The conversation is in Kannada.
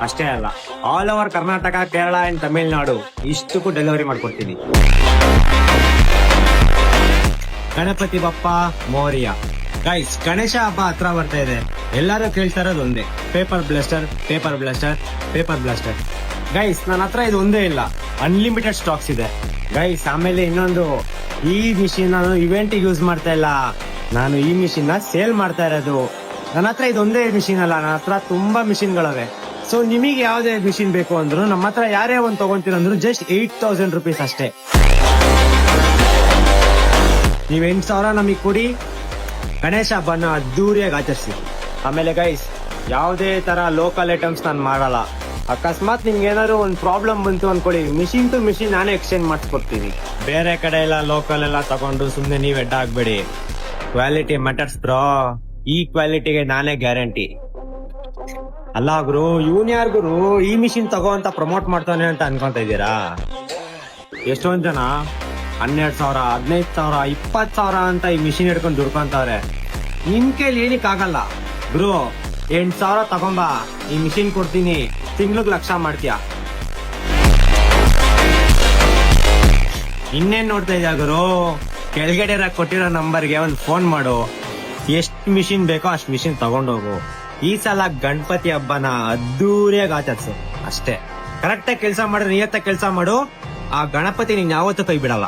ಅಷ್ಟೇ ಅಲ್ಲ, all over Karnataka, Kerala and Tamil Nadu ಇಷ್ಟಕ್ಕೂ ಡೆಲಿವರಿ ಮಾಡ್ಕೊಡ್ತೀನಿ. ಗಣಪತಿ ಬಪ್ಪ ಮೋರಿಯ. ಗೈಸ್, ಗಣೇಶ ಹಬ್ಬ ಹತ್ರ ಬರ್ತಾ ಇದೆ. ಎಲ್ಲರೂ ಕೇಳ್ತಾ ಇರೋದು ಒಂದೇ, paper blaster, paper blaster, paper blaster. Guys, ನನ್ನ ಹತ್ರ ಇದು ಒಂದೇ ಇಲ್ಲ, ಅನ್ಲಿಮಿಟೆಡ್ ಸ್ಟಾಕ್ಸ್ ಇದೆ ಗೈಸ್. ಆಮೇಲೆ ಇನ್ನೊಂದು, ಈ ಮಿಷಿನ್ ನಾನು ಇವೆಂಟ್ ಯೂಸ್ ಮಾಡ್ತಾ ಇಲ್ಲ, ನಾನು ಈ ಮಿಷಿನ್ ನ ಸೇಲ್ ಮಾಡ್ತಾ ಇರೋದು. ನನ್ನ ಹತ್ರ ಇದೊಂದೇ ಮಿಷಿನ್ ಅಲ್ಲ, ನನ್ನ ಹತ್ರ ತುಂಬಾ ಮಿಷಿನ್ಗಳಿವೆ. ಸೊ ನಿಮಗೆ ಯಾವ್ದೇ ಮಿಷಿನ್ ಬೇಕು ಅಂದ್ರು ನಮ್ಮ ಹತ್ರ ಯಾರೇ ಒಂದು ತಗೊಂತೀರಂದ್ರು ಜಸ್ಟ್ 8,000 ರುಪೀಸ್ ಅಷ್ಟೇ. ನೀವ್ 8,000 ನಮಗ್ ಕೊಡಿ, ಗಣೇಶ ಹಬ್ಬನ ಅದ್ದೂರಿಯಾಗಿ ಆಚರಿಸಿ. ಆಮೇಲೆ ಗೈಸ್, ಯಾವುದೇ ತರ ಲೋಕಲ್ ಐಟಮ್ಸ್ ನಾನು ಮಾಡಲ್ಲ. ಅಕಸ್ಮಾತ್ ನಿಮ್ಗೆ ಏನಾದ್ರು ಒಂದು ಪ್ರಾಬ್ಲಮ್ ಬಂತು ಅನ್ಕೊಳ್ಳಿ, ಮಿಷಿನ್ ಟು ಮಿಷಿನ್ ನಾನೇ ಎಕ್ಸ್ಚೇಂಜ್ ಮಾಡಿಸ್ಕೊಡ್ತೀನಿ. ಬೇರೆ ಕಡೆ ಎಲ್ಲ ಲೋಕಲ್ ಎಲ್ಲ ತಗೊಂಡು ಸುಮ್ನೆ ನೀವ್ ಎಡ್ಡ ಆಗ್ಬೇಡಿ. ಕ್ವಾಲಿಟಿ ಮ್ಯಾಟರ್ಸ್ ಬ್ರೋ, ಈ ಕ್ವಾಲಿಟಿಗೆ ನಾನೇ ಗ್ಯಾರಂಟಿ. ಅಲ್ಲ ಗುರು, ಇವನ್ ಯಾರ್ ಗುರು ಈ ಮಿಷಿನ್ ತಗೋ ಅಂತ ಪ್ರಮೋಟ್ ಮಾಡ್ತಾನೆ ಅಂತ ಅನ್ಕೊಂತ ಇದ್ದೀರಾ? ಎಷ್ಟೊಂದ್ ಜನ 12,000, 15,000, 20,000 ಅಂತ ಈ ಮಿಷಿನ್ ಹಿಡ್ಕೊಂಡು ದುಡ್ಕೊಂತವ್ರೆ. ನಿನ್ ಕೈಲಿ ಏನಕ್ ಆಗಲ್ಲ ಗುರು. 8,000 ತಗೊಂಬ, ಈ ಮಿಷಿನ್ ಕೊಡ್ತೀನಿ, ತಿಂಗ್ಳಿಗೆ 1,00,000 ಮಾಡ್ತೀಯ. ಇನ್ನೇನ್ ನೋಡ್ತಾ ಇದ್ಯಾ ಗುರು? ಕೆಳಗಡೆ ಕೊಟ್ಟಿರೋ ನಂಬರ್ಗೆ ಒಂದು ಫೋನ್ ಮಾಡು, ಎಷ್ಟು ಮಿಷಿನ್ ಬೇಕೋ ಅಷ್ಟು ಮಿಷಿನ್ ತಗೊಂಡೋಗು. ಈ ಸಲ ಗಣಪತಿ ಹಬ್ಬನ ಅದ್ದೂರಿಯಾಗಿ ಆಚರಿಸು ಅಷ್ಟೇ. ಕರೆಕ್ಟಾಗಿ ಕೆಲಸ ಮಾಡಿದ್ರೆ, ನಿಯತ್ತಾಗಿ ಕೆಲಸ ಮಾಡು, ಆ ಗಣಪತಿ ನೀನ್ ಯಾವತ್ತೂ ಕೈ ಬಿಡಲ್ಲ.